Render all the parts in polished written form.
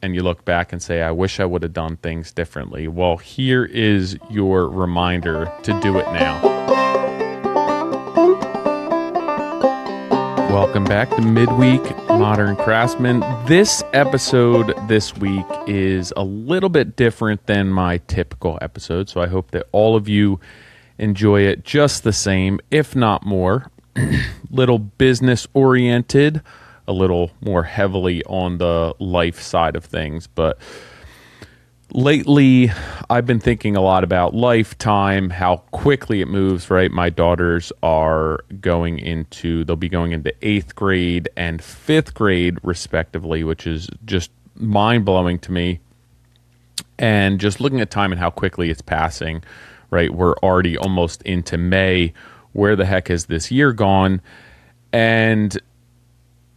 and you look back and say, I wish I would have done things differently. Well, here is your reminder to do it now. Welcome back to Midweek, Modern Craftsman. This episode this week is a little bit different than my typical episode, so I hope that all of you enjoy it just the same, if not more. Little business oriented, a little more heavily on the life side of things. But lately, I've been thinking a lot about lifetime, how quickly it moves, right? My daughters are they'll be going into 8th grade and 5th grade, respectively, which is just mind-blowing to me. And just looking at time and how quickly it's passing, right? We're already almost into May. Where the heck has this year gone? And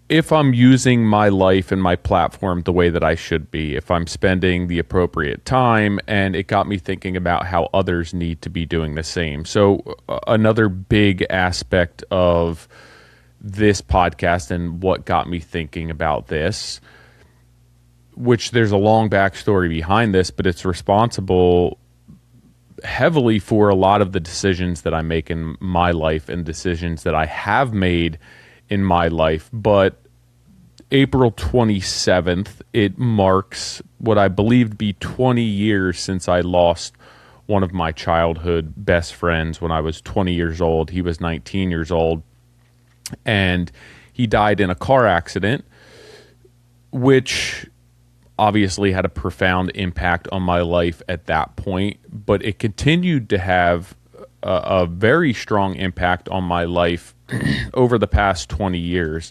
if I'm using my life and my platform the way that I should be, if I'm spending the appropriate time, and it got me thinking about how others need to be doing the same. So another big aspect of this podcast and what got me thinking about this, which there's a long backstory behind this, but it's responsible heavily for a lot of the decisions that I make in my life and decisions that I have made in my life. But April 27th, it marks what I believe to be 20 years since I lost one of my childhood best friends when I was 20 years old. He was 19 years old, and he died in a car accident, which obviously had a profound impact on my life at that point, but it continued to have a very strong impact on my life over the past 20 years.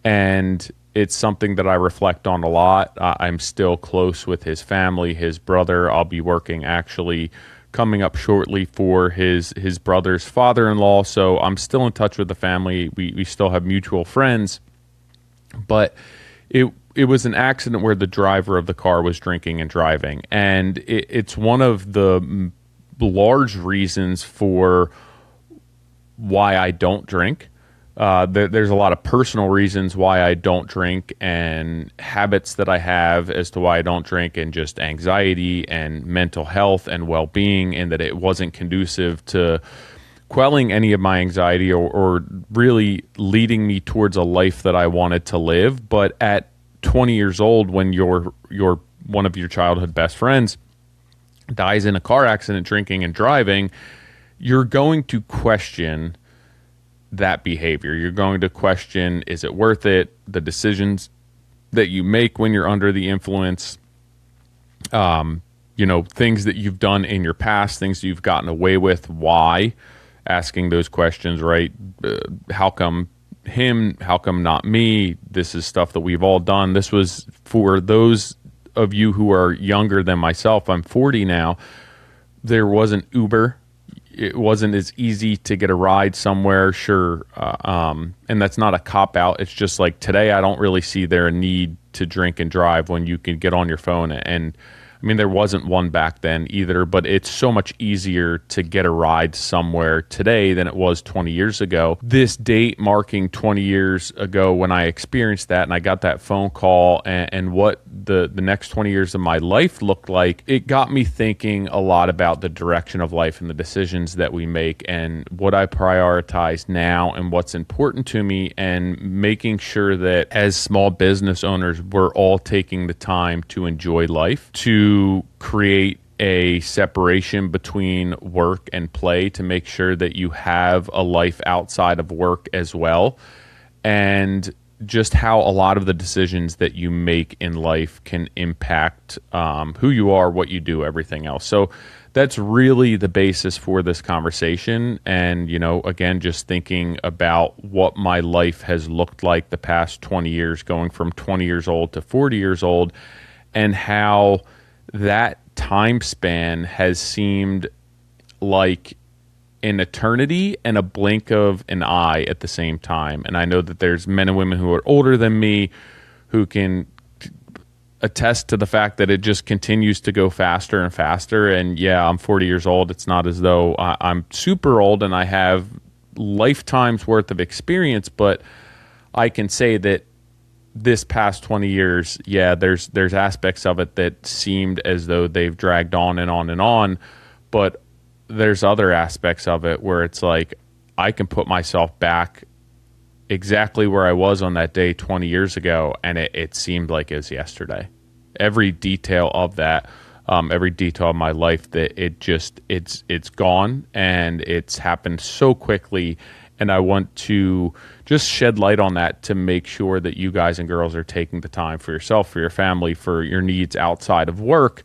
And it's something that I reflect on a lot. I'm still close with his family, his brother. I'll be working actually coming up shortly for his brother's father-in-law. So I'm still in touch with the family. We still have mutual friends, but it was an accident where the driver of the car was drinking and driving. And it's one of the large reasons for why I don't drink. There's a lot of personal reasons why I don't drink and habits that I have as to why I don't drink, and just anxiety and mental health and well-being, and that it wasn't conducive to quelling any of my anxiety or really leading me towards a life that I wanted to live. But at 20 years old, when your one of your childhood best friends dies in a car accident drinking and driving, you're going to question that behavior. You're going to question, is it worth it? The decisions that you make when you're under the influence, things that you've done in your past, things you've gotten away with, why? Asking those questions, right? How come him? How come not me? This is stuff that we've all done. This was for those of you who are younger than myself. I'm 40 now. There wasn't Uber. It wasn't as easy to get a ride somewhere, sure. And that's not a cop-out. It's just like today I don't really see there a need to drink and drive when you can get on your phone. And I mean, there wasn't one back then either, but it's so much easier to get a ride somewhere today than it was 20 years ago. This date marking 20 years ago when I experienced that and I got that phone call, and what the next 20 years of my life looked like, it got me thinking a lot about the direction of life and the decisions that we make and what I prioritize now and what's important to me, and making sure that as small business owners, we're all taking the time to enjoy life, to create a separation between work and play, to make sure that you have a life outside of work as well, and just how a lot of the decisions that you make in life can impact who you are, what you do, everything else. So that's really the basis for this conversation. And, again, just thinking about what my life has looked like the past 20 years, going from 20 years old to 40 years old, and how that time span has seemed like an eternity and a blink of an eye at the same time. And I know that there's men and women who are older than me who can attest to the fact that it just continues to go faster and faster. And yeah, I'm 40 years old. It's not as though I'm super old and I have lifetimes worth of experience, but I can say that this past 20 years, yeah, there's aspects of it that seemed as though they've dragged on and on and on, but there's other aspects of it where it's like I can put myself back exactly where I was on that day 20 years ago, and it seemed like it was yesterday. Every detail of that, every detail of my life, that it's gone, and it's happened so quickly. And I want to just shed light on that to make sure that you guys and girls are taking the time for yourself, for your family, for your needs outside of work,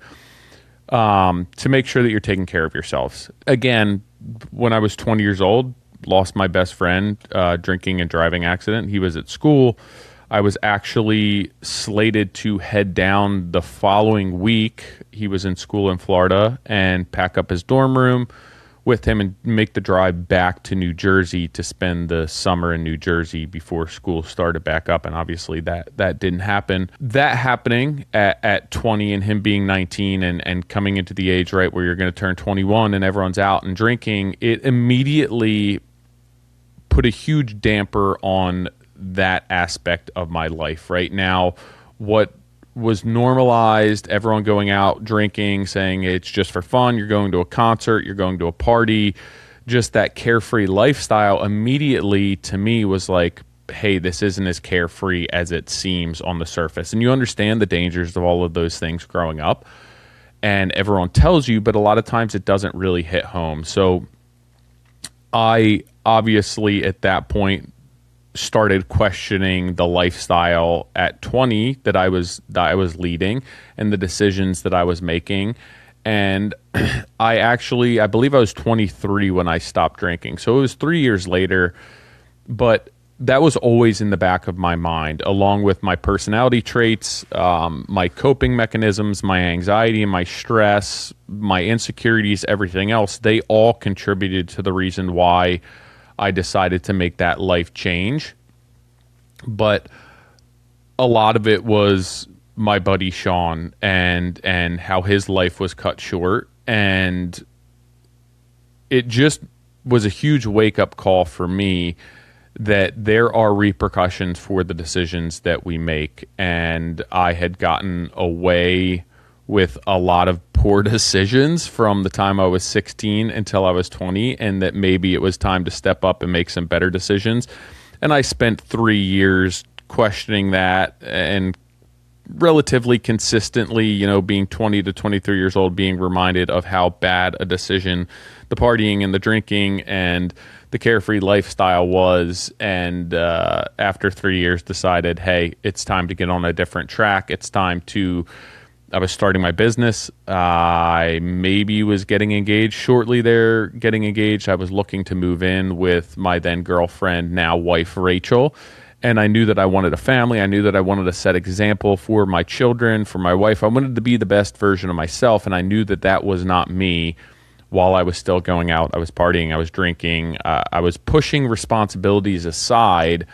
to make sure that you're taking care of yourselves. Again, when I was 20 years old, lost my best friend, drinking and driving accident. He was at school. I was actually slated to head down the following week. He was in school in Florida, and pack up his dorm room with him and make the drive back to New Jersey to spend the summer in New Jersey before school started back up. And obviously that didn't happen. That happening at 20 and him being 19 and coming into the age, right, where you're going to turn 21 and everyone's out and drinking, it immediately put a huge damper on that aspect of my life. Right now, what was normalized, everyone going out drinking, saying it's just for fun, you're going to a concert, you're going to a party, just that carefree lifestyle immediately to me was like, hey, this isn't as carefree as it seems on the surface. And you understand the dangers of all of those things growing up, and everyone tells you, but a lot of times it doesn't really hit home. So I obviously at that point started questioning the lifestyle at 20 that I was leading and the decisions that I was making. And I believe I was 23 when I stopped drinking. So it was 3 years later, but that was always in the back of my mind, along with my personality traits, my coping mechanisms, my anxiety and my stress, my insecurities, everything else. They all contributed to the reason why I decided to make that life change. But a lot of it was my buddy Sean and how his life was cut short. And it just was a huge wake-up call for me that there are repercussions for the decisions that we make. And I had gotten away with a lot of poor decisions from the time I was 16 until I was 20, and that maybe it was time to step up and make some better decisions. And I spent 3 years questioning that, and relatively consistently, being 20 to 23 years old, being reminded of how bad a decision the partying and the drinking and the carefree lifestyle was. And after 3 years decided, hey, it's time to get on a different track. I was starting my business. I maybe was getting engaged shortly there. I was looking to move in with my then girlfriend, now wife, Rachel. And I knew that I wanted a family. I knew that I wanted to set example for my children, for my wife. I wanted to be the best version of myself. And I knew that that was not me while I was still going out. I was partying. I was drinking. I was pushing responsibilities aside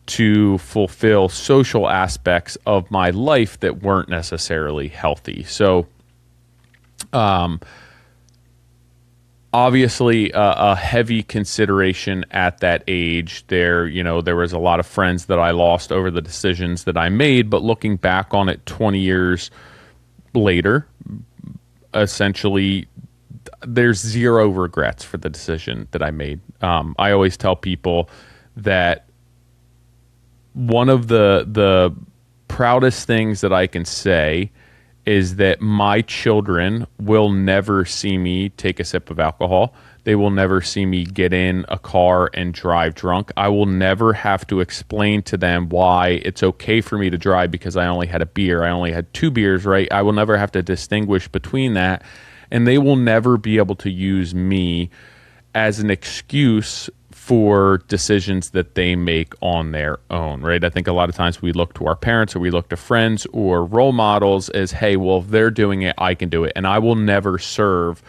to fulfill social aspects of my life that weren't necessarily healthy. So, obviously, a heavy consideration at that age. There was a lot of friends that I lost over the decisions that I made. But looking back on it 20 years later, essentially, there's zero regrets for the decision that I made. I always tell people that one of the proudest things that I can say is that my children will never see me take a sip of alcohol. They will never see me get in a car and drive drunk. I will never have to explain to them why it's okay for me to drive because I only had a beer. I only had 2 beers, right? I will never have to distinguish between that. And they will never be able to use me as an excuse for decisions that they make on their own, right? I think a lot of times we look to our parents or we look to friends or role models as, hey, well, if they're doing it, I can do it. And I will never serve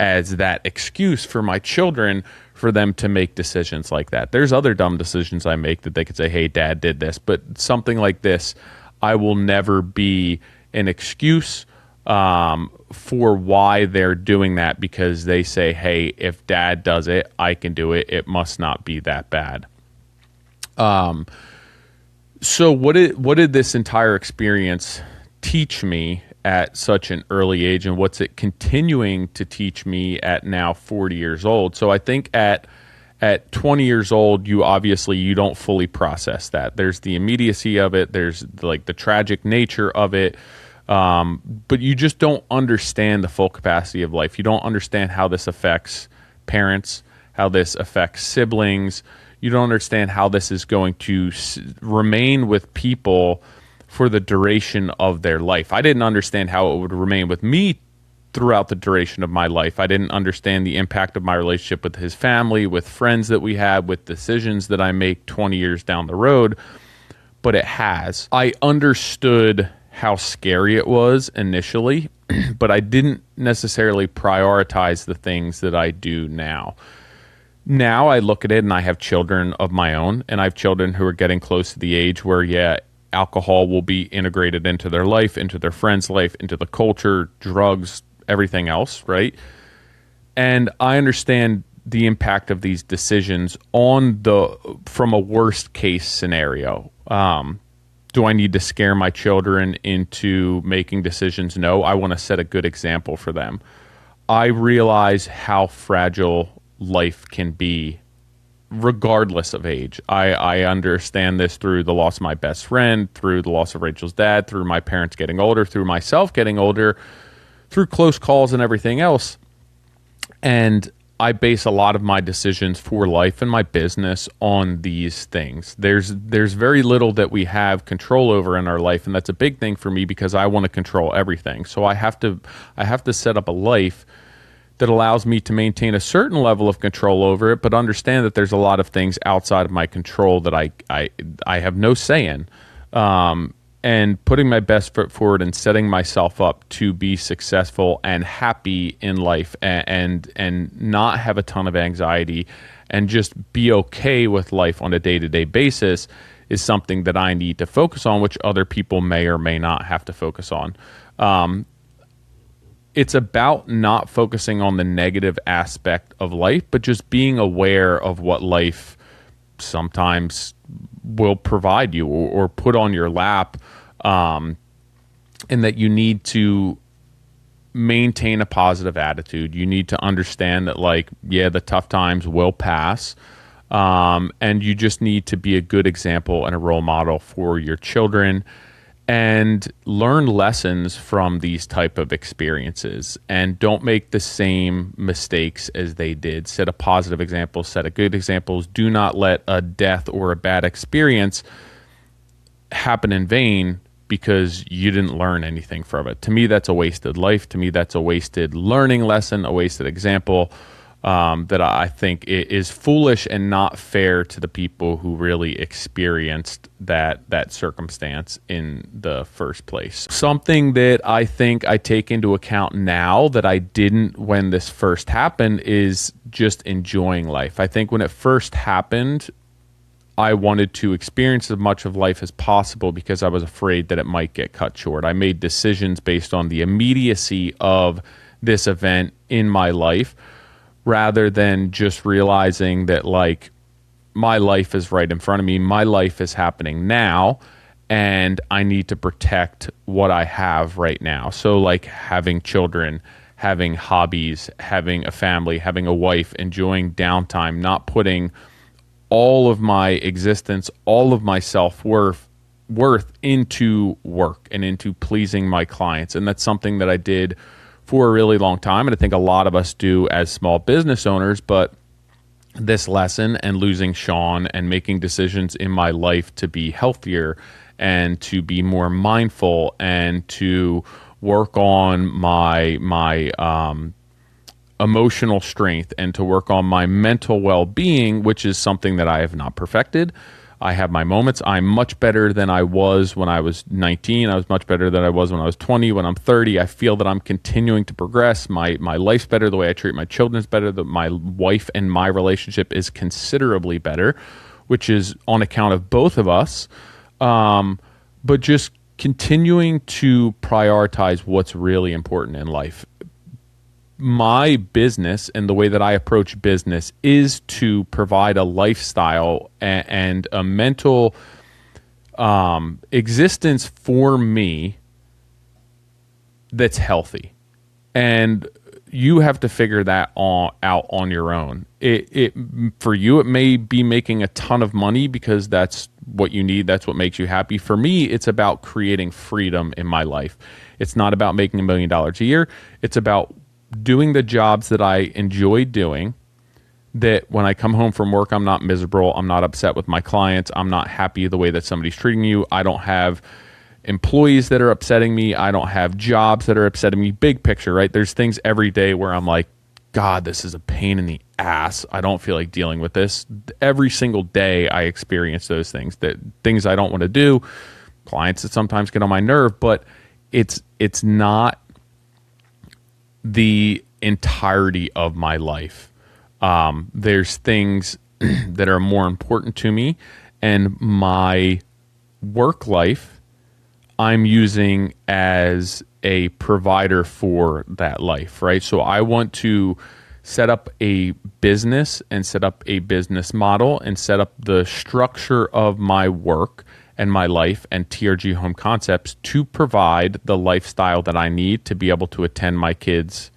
as that excuse for my children for them to make decisions like that. There's other dumb decisions I make that they could say, hey, dad did this. But something like this, I will never be an excuse for why they're doing that, because they say, hey, if dad does it, I can do it. It must not be that bad. So what did this entire experience teach me at such an early age, and what's it continuing to teach me at now 40 years old? So I think at 20 years old, you don't fully process that. There's the immediacy of it. There's like the tragic nature of it. But you just don't understand the full capacity of life. You don't understand how this affects parents, how this affects siblings. You don't understand how this is going to remain with people for the duration of their life. I didn't understand how it would remain with me throughout the duration of my life. I didn't understand the impact of my relationship with his family, with friends that we had, with decisions that I make 20 years down the road, but it has. I understood how scary it was initially, but I didn't necessarily prioritize the things that I do now. Now I look at it, and I have children of my own, and I have children who are getting close to the age where, alcohol will be integrated into their life, into their friend's life, into the culture, drugs, everything else, right? And I understand the impact of these decisions from a worst case scenario. Do I need to scare my children into making decisions? No, I want to set a good example for them. I realize how fragile life can be regardless of age. I understand this through the loss of my best friend, through the loss of Rachel's dad, through my parents getting older, through myself getting older, through close calls and everything else. And I base a lot of my decisions for life and my business on these things. There's very little that we have control over in our life, and that's a big thing for me because I want to control everything. So I have to set up a life that allows me to maintain a certain level of control over it, but understand that there's a lot of things outside of my control that I have no say in. And putting my best foot forward and setting myself up to be successful and happy in life, and not have a ton of anxiety, and just be okay with life on a day-to-day basis is something that I need to focus on, which other people may or may not have to focus on. It's about not focusing on the negative aspect of life, but just being aware of what life sometimes will provide you or put on your lap, and that you need to maintain a positive attitude. You need to understand that, the tough times will pass, and you just need to be a good example and a role model for your children, and learn lessons from these type of experiences, and don't make the same mistakes as they did. Set a positive example, set a good examples. Do not let a death or a bad experience happen in vain because you didn't learn anything from it. To me, that's a wasted life. To me, that's a wasted learning lesson, a wasted example, that I think is foolish and not fair to the people who really experienced that circumstance in the first place. Something that I think I take into account now that I didn't when this first happened is just enjoying life. I think when it first happened, I wanted to experience as much of life as possible because I was afraid that it might get cut short. I made decisions based on the immediacy of this event in my life, rather than just realizing that my life is right in front of me. My life is happening now, and I need to protect what I have right now. So having children, having hobbies, having a family, having a wife, enjoying downtime, not putting all of my existence, all of my self-worth into work and into pleasing my clients. And that's something that I did for a really long time, and I think a lot of us do as small business owners. But this lesson and losing Sean and making decisions in my life to be healthier and to be more mindful and to work on my emotional strength and to work on my mental well-being, which is something that I have not perfected. I have my moments. I'm much better than I was when I was 19. I was much better than I was when I was 20. When I'm 30, I feel that I'm continuing to progress. My life's better. The way I treat my children is better. That my wife and my relationship is considerably better, which is on account of both of us. But just continuing to prioritize what's really important in life. My business and the way that I approach business is to provide a lifestyle and a mental existence for me that's healthy. And you have to figure that out on your own. It for you, it may be making a ton of money because that's what you need. That's what makes you happy. For me, it's about creating freedom in my life. It's not about making $1 million a year. It's about doing the jobs that I enjoy doing, that when I come home from work, I'm not miserable. I'm not upset with my clients. I'm not happy the way that somebody's treating you. I don't have employees that are upsetting me. I don't have jobs that are upsetting me. Big picture, right? There's things every day where I'm like, God, this is a pain in the ass. I don't feel like dealing with this. Every single day I experience those things, that things I don't want to do, clients that sometimes get on my nerve, but it's not the entirety of my life. There's things that are more important to me, and my work life I'm using as a provider for that life, right? So I want to set up a business and set up a business model and set up the structure of my work and my life and TRG Home Concepts to provide the lifestyle that I need to be able to attend my kids'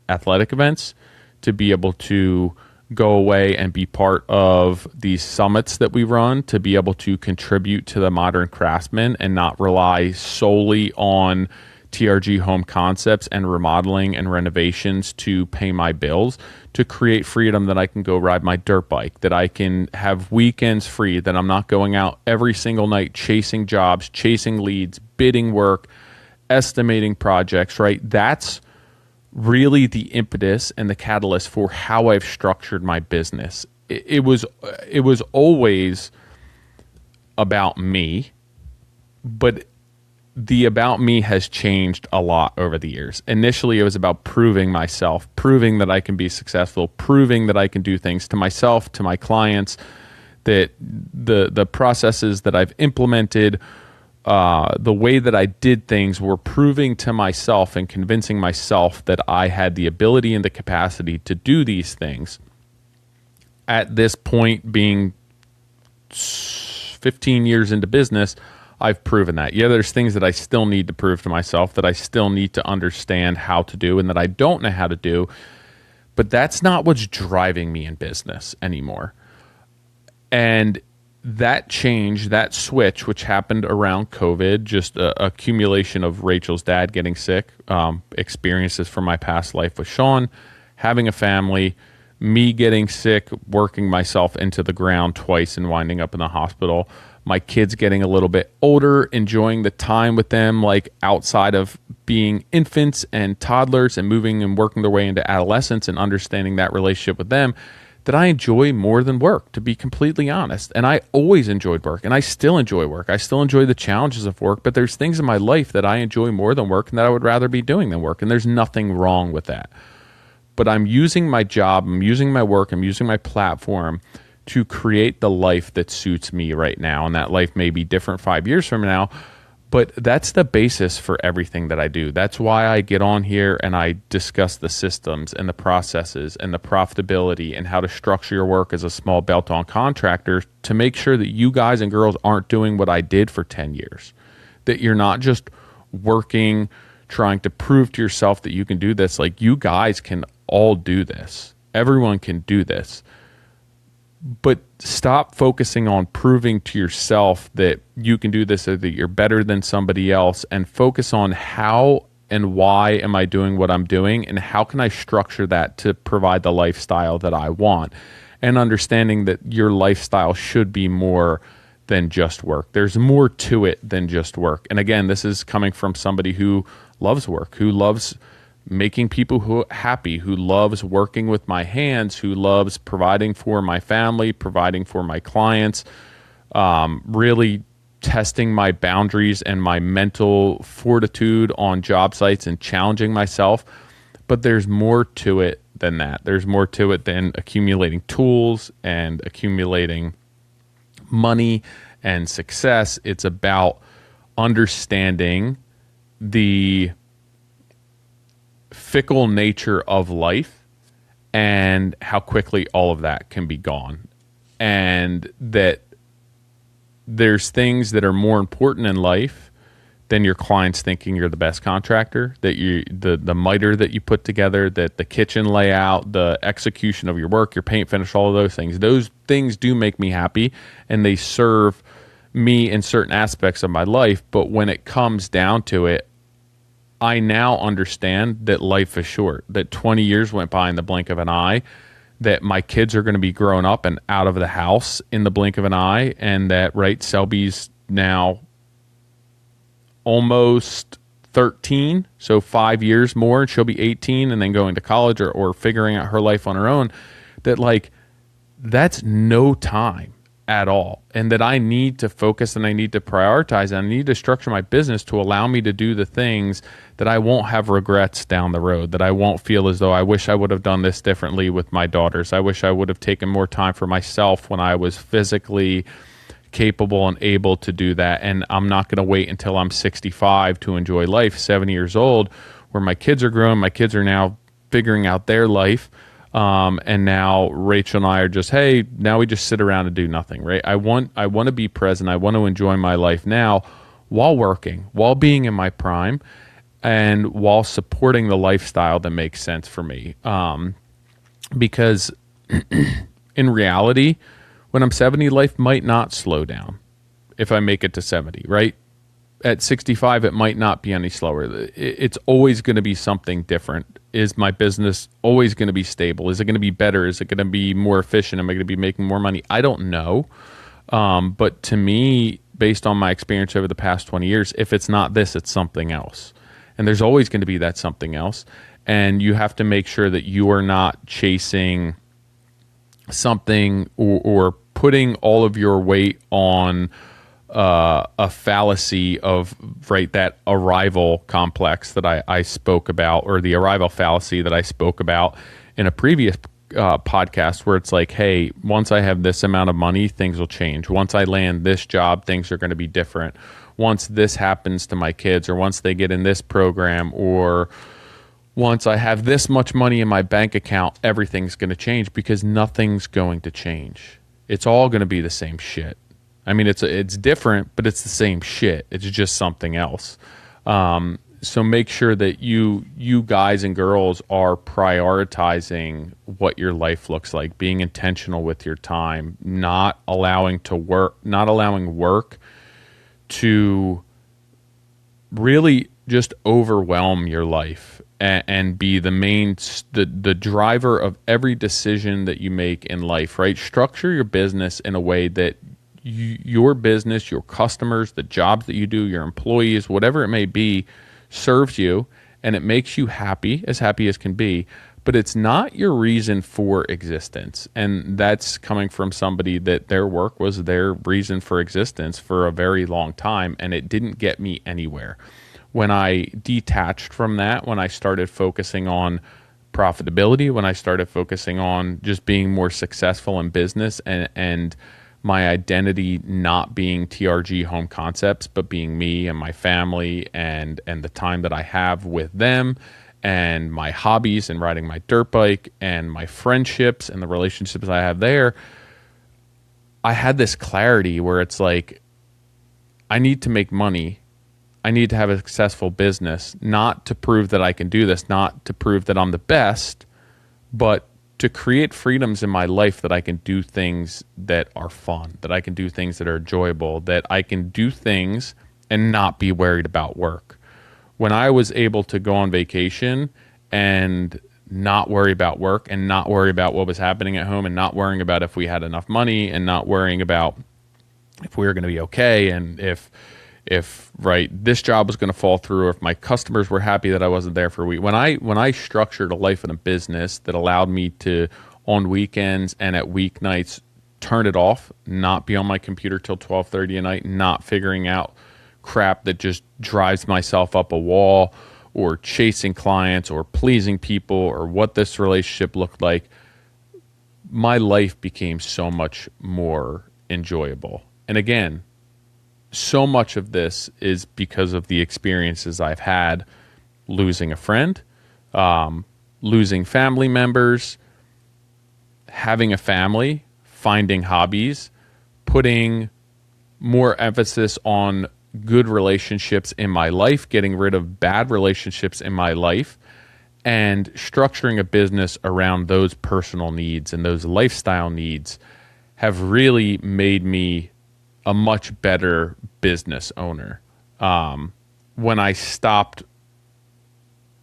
athletic events, to be able to go away and be part of these summits that we run, to be able to contribute to the Modern Craftsman and not rely solely on TRG Home Concepts and remodeling and renovations to pay my bills, to create freedom that I can go ride my dirt bike, that I can have weekends free, that I'm not going out every single night chasing jobs, chasing leads, bidding work, estimating projects, right? That's really the impetus and the catalyst for how I've structured my business. It was always about me, but the about me has changed a lot over the years. Initially, it was about proving myself, proving that I can be successful, proving that I can do things to myself, to my clients, that the processes that I've implemented, the way that I did things were proving to myself and convincing myself that I had the ability and the capacity to do these things. At this point, being 15 years into business, I've proven that. Yeah, there's things that I still need to prove to myself, that I still need to understand how to do and that I don't know how to do, but that's not what's driving me in business anymore. And that change, that switch, which happened around COVID, just a accumulation of Rachel's dad getting sick, experiences from my past life with Sean, having a family, me getting sick, working myself into the ground twice and winding up in the hospital, my kids getting a little bit older, enjoying the time with them, like outside of being infants and toddlers and moving and working their way into adolescence and understanding that relationship with them, that I enjoy more than work, to be completely honest. And I always enjoyed work, and I still enjoy work. I still enjoy the challenges of work, but there's things in my life that I enjoy more than work and that I would rather be doing than work, and there's nothing wrong with that. But I'm using my job, I'm using my work, I'm using my platform to create the life that suits me right now, and that life may be different 5 years from now, but that's the basis for everything that I do. That's why I get on here and I discuss the systems and the processes and the profitability and how to structure your work as a small belt-on contractor, to make sure that you guys and girls aren't doing what I did for 10 years, that you're not just working, trying to prove to yourself that you can do this. Like, you guys can all do this. Everyone can do this. But stop focusing on proving to yourself that you can do this or that you're better than somebody else, and focus on how and why am I doing what I'm doing, and how can I structure that to provide the lifestyle that I want, and understanding that your lifestyle should be more than just work. There's more to it than just work. And again, this is coming from somebody who loves work, who loves making people happy, who loves working with my hands, who loves providing for my family, providing for my clients, really testing my boundaries and my mental fortitude on job sites and challenging myself. But there's more to it than that. There's more to it than accumulating tools and accumulating money and success. It's about understanding the fickle nature of life and how quickly all of that can be gone, and that there's things that are more important in life than your clients thinking you're the best contractor, that the miter that you put together, that the kitchen layout, the execution of your work, your paint finish, all of those things. Those things do make me happy, and they serve me in certain aspects of my life. But when it comes down to it, I now understand that life is short, that 20 years went by in the blink of an eye, that my kids are going to be grown up and out of the house in the blink of an eye, and that, right, Selby's now almost 13, so 5 years more, and she'll be 18 and then going to college or figuring out her life on her own, that like that's no time at all, and that I need to focus and I need to prioritize and I need to structure my business to allow me to do the things that I won't have regrets down the road, that I won't feel as though I wish I would have done this differently with my daughters. I wish I would have taken more time for myself when I was physically capable and able to do that. And I'm not going to wait until I'm 65 to enjoy life, 70 years old, where my kids are grown. My kids are now figuring out their life. And now Rachel and I are just, hey, now we just sit around and do nothing, right? I want to be present. I want to enjoy my life now while working, while being in my prime, and while supporting the lifestyle that makes sense for me. Because in reality, when I'm 70, life might not slow down if I make it to 70, right? At 65, it might not be any slower. It's always going to be something different. Is my business always going to be stable? Is it going to be better? Is it going to be more efficient? Am I going to be making more money? I don't know. But to me, based on my experience over the past 20 years, if it's not this, it's something else. And there's always going to be that something else. And you have to make sure that you are not chasing something or putting all of your weight on a fallacy of, right, that arrival complex that I spoke about, or the arrival fallacy that I spoke about in a previous podcast, where it's like, hey, once I have this amount of money, things will change. Once I land this job, things are going to be different. Once this happens to my kids, or once they get in this program, or once I have this much money in my bank account, everything's going to change, because nothing's going to change. It's all going to be the same shit. I mean, it's different, but it's the same shit. It's just something else. So make sure that you guys and girls are prioritizing what your life looks like, being intentional with your time, not allowing work to really just overwhelm your life and be the driver of every decision that you make in life, right? Structure your business in a way that your business, your customers, the jobs that you do, your employees, whatever it may be, serves you, and it makes you happy as can be, but it's not your reason for existence. And that's coming from somebody that their work was their reason for existence for a very long time, and it didn't get me anywhere. When I detached from that, when I started focusing on profitability, when I started focusing on just being more successful in business, and my identity not being TRG Home Concepts, but being me and my family and the time that I have with them, and my hobbies and riding my dirt bike and my friendships and the relationships I have there, I had this clarity where it's like, I need to make money. I need to have a successful business, not to prove that I can do this, not to prove that I'm the best, but to create freedoms in my life, that I can do things that are fun, that I can do things that are enjoyable, that I can do things and not be worried about work. When I was able to go on vacation and not worry about work, and not worry about what was happening at home, and not worrying about if we had enough money, and not worrying about if we were going to be okay, and if right, this job was going to fall through, or if my customers were happy that I wasn't there for a week. When I structured a life and a business that allowed me to, on weekends and at weeknights, turn it off, not be on my computer till 12:30 at night, not figuring out crap that just drives myself up a wall, or chasing clients, or pleasing people, or what this relationship looked like, my life became so much more enjoyable. And again, so much of this is because of the experiences I've had losing a friend, losing family members, having a family, finding hobbies, putting more emphasis on good relationships in my life, getting rid of bad relationships in my life, and structuring a business around those personal needs and those lifestyle needs have really made me a much better business owner. When I stopped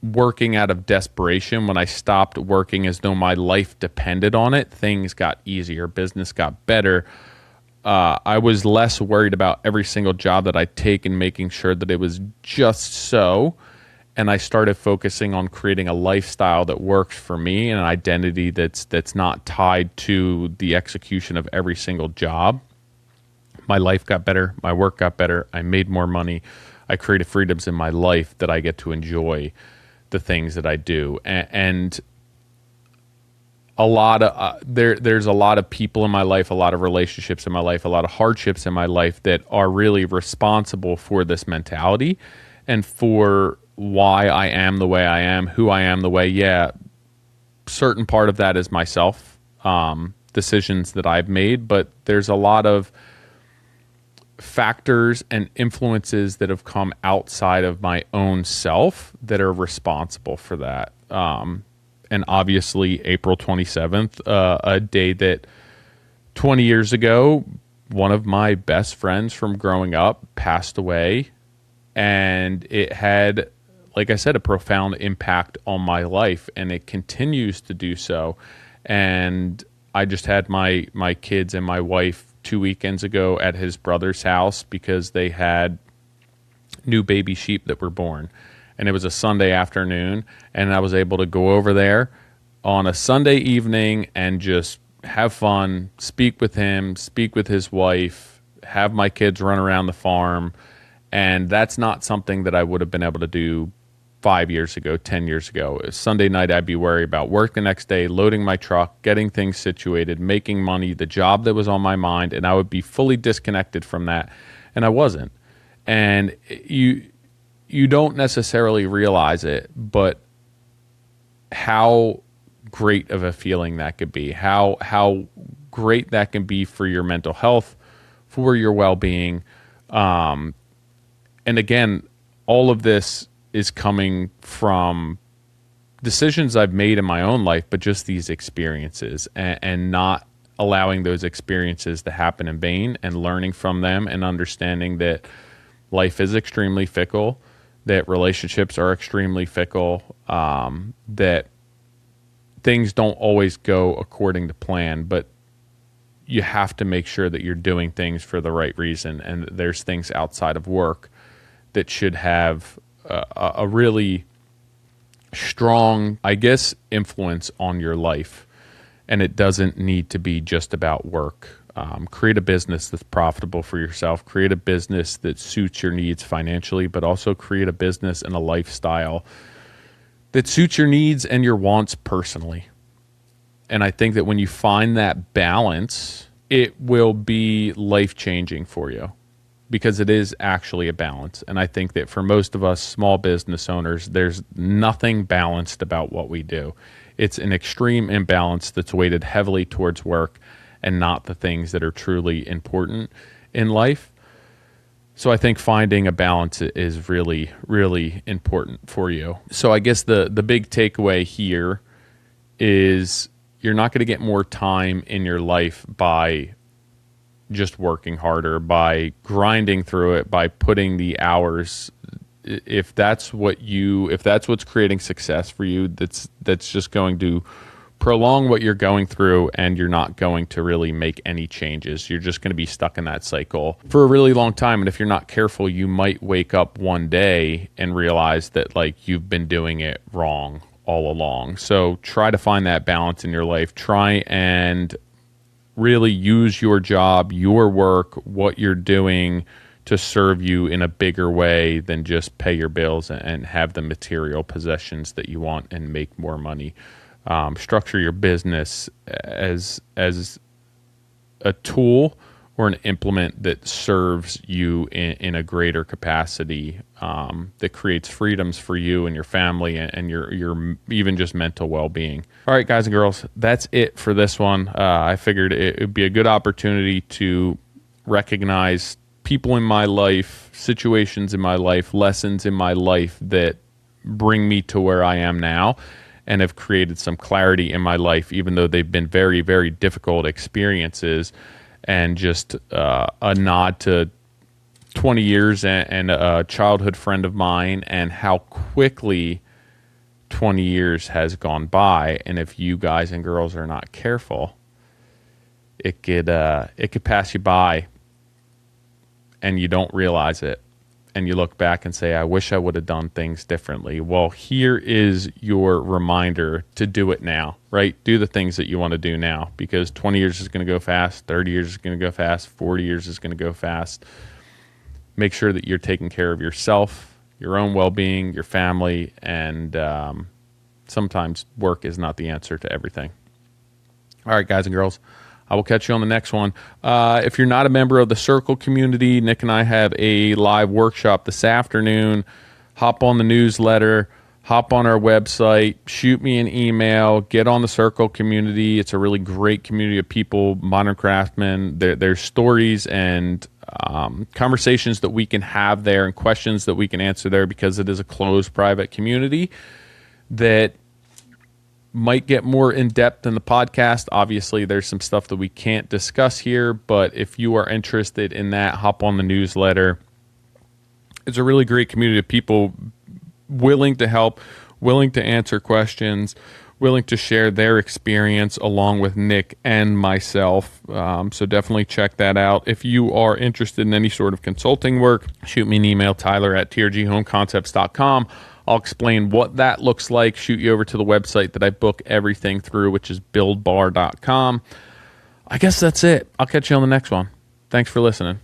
working out of desperation, when I stopped working as though my life depended on it, things got easier, business got better. I was less worried about every single job that I take and making sure that it was just so. And I started focusing on creating a lifestyle that works for me and an identity that's not tied to the execution of every single job. My life got better. My work got better. I made more money. I created freedoms in my life that I get to enjoy the things that I do. And a lot of there's a lot of people in my life, a lot of relationships in my life, a lot of hardships in my life that are really responsible for this mentality and for why I am the way I am, who I am the way. Yeah, certain part of that is myself, decisions that I've made, but there's a lot of factors and influences that have come outside of my own self that are responsible for that. And obviously April 27th, a day that 20 years ago, one of my best friends from growing up passed away, and it had, like I said, a profound impact on my life, and it continues to do so. And I just had my kids and my wife 2 weekends ago at his brother's house because they had new baby sheep that were born. And it was a Sunday afternoon, and I was able to go over there on a Sunday evening and just have fun, speak with him, speak with his wife, have my kids run around the farm. And that's not something that I would have been able to do 5 years ago, 10 years ago. Sunday night, I'd be worried about work the next day, loading my truck, getting things situated, making money, the job that was on my mind, and I would be fully disconnected from that. And I wasn't. And you don't necessarily realize it, but how great of a feeling that could be, how great that can be for your mental health, for your well-being. And again, all of this is coming from decisions I've made in my own life, but just these experiences and not allowing those experiences to happen in vain, and learning from them and understanding that life is extremely fickle, that relationships are extremely fickle, that things don't always go according to plan, but you have to make sure that you're doing things for the right reason, and that there's things outside of work that should have a really strong, I guess, influence on your life. And it doesn't need to be just about work. Create a business that's profitable for yourself. Create a business that suits your needs financially, but also create a business and a lifestyle that suits your needs and your wants personally. And I think that when you find that balance, it will be life-changing for you, because it is actually a balance. And I think that for most of us small business owners, there's nothing balanced about what we do. It's an extreme imbalance that's weighted heavily towards work and not the things that are truly important in life. So I think finding a balance is really, really important for you. So I guess the big takeaway here is you're not going to get more time in your life by just working harder, by grinding through it, by putting the hours. If that's what's creating success for you, that's just going to prolong what you're going through, and you're not going to really make any changes. You're just going to be stuck in that cycle for a really long time. And if you're not careful, you might wake up one day and realize that like you've been doing it wrong all along. So try to find that balance in your life. Try and really use your job, your work, what you're doing to serve you in a bigger way than just pay your bills and have the material possessions that you want and make more money. Structure your business as a tool or an implement that serves you in a greater capacity, that creates freedoms for you and your family and your even just mental well-being. All right, guys and girls, that's it for this one. I figured it would be a good opportunity to recognize people in my life, situations in my life, lessons in my life that bring me to where I am now and have created some clarity in my life, even though they've been very, very difficult experiences. And just a nod to 20 years and a childhood friend of mine, and how quickly 20 years has gone by. And if you guys and girls are not careful, it could pass you by and you don't realize it. And you look back and say, I wish I would have done things differently. Well, here is your reminder to do it now, right? Do the things that you want to do now, because 20 years is going to go fast, 30 years is going to go fast, 40 years is going to go fast. Make sure that you're taking care of yourself, your own well-being, your family, and sometimes work is not the answer to everything. All right, guys and girls. I will catch you on the next one. If you're not a member of the Circle community, Nick and I have a live workshop this afternoon. Hop on the newsletter, hop on our website, shoot me an email, get on the Circle community. It's a really great community of people, modern craftsmen. There's stories and conversations that we can have there and questions that we can answer there, because it is a closed private community that might get more in-depth than the podcast. Obviously, there's some stuff that we can't discuss here, but if you are interested in that, hop on the newsletter. It's a really great community of people willing to help, willing to answer questions, willing to share their experience along with Nick and myself. So definitely check that out. If you are interested in any sort of consulting work, shoot me an email, tyler@trghomeconcepts.com. I'll explain what that looks like, shoot you over to the website that I book everything through, which is buildbar.com. I guess that's it. I'll catch you on the next one. Thanks for listening.